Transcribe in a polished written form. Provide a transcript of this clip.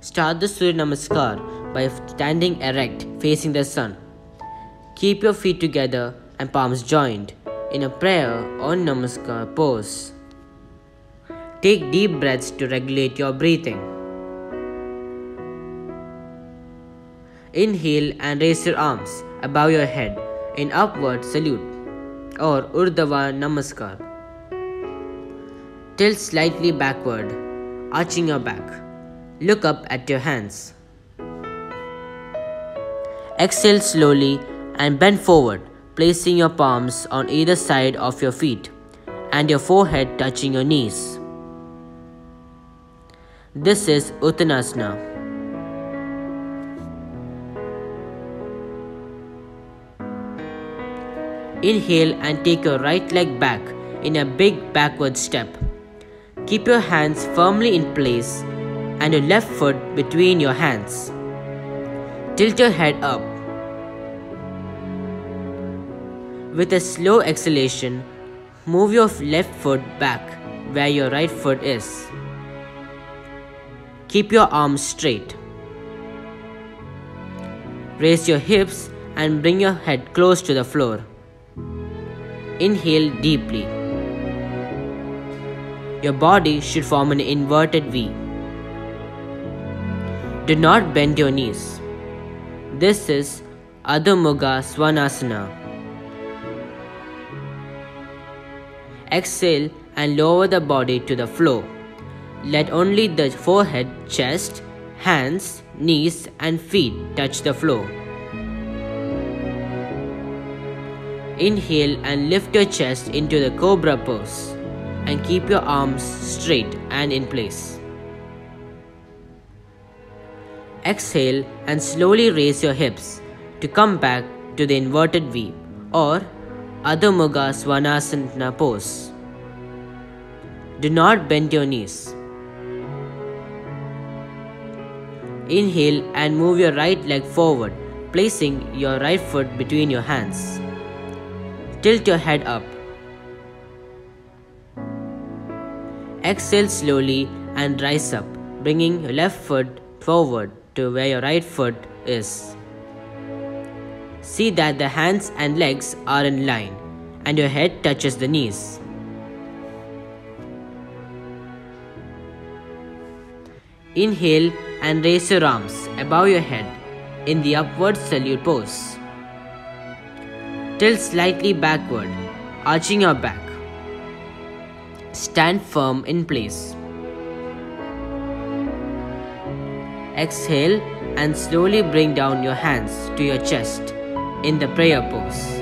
Start the Surya Namaskar by standing erect facing the sun. Keep your feet together and palms joined in a prayer or Namaskar pose. Take deep breaths to regulate your breathing. Inhale and raise your arms above your head in upward salute or Urdhva Namaskar. Tilt slightly backward, arching your back. Look up at your hands. Exhale slowly and bend forward, placing your palms on either side of your feet and your forehead touching your knees. This is Uttanasana. Inhale and take your right leg back in a big backward step. Keep your hands firmly in place and your left foot between your hands. Tilt your head up. With a slow exhalation, move your left foot back where your right foot is. Keep your arms straight. Raise your hips and bring your head close to the floor. Inhale deeply. Your body should form an inverted V. Do not bend your knees. This is Adho Mukha Svanasana. Exhale and lower the body to the floor. Let only the forehead, chest, hands, knees and feet touch the floor. Inhale and lift your chest into the cobra pose and keep your arms straight and in place. Exhale and slowly raise your hips to come back to the inverted V or Adho Mukha Svanasana pose. Do not bend your knees. Inhale and move your right leg forward, placing your right foot between your hands. Tilt your head up. Exhale slowly and rise up, bringing your left foot forward to where your right foot is. See that the hands and legs are in line and your head touches the knees. Inhale and raise your arms above your head in the upward salute pose. Tilt slightly backward, arching your back. Stand firm in place. Exhale and slowly bring down your hands to your chest in the prayer pose.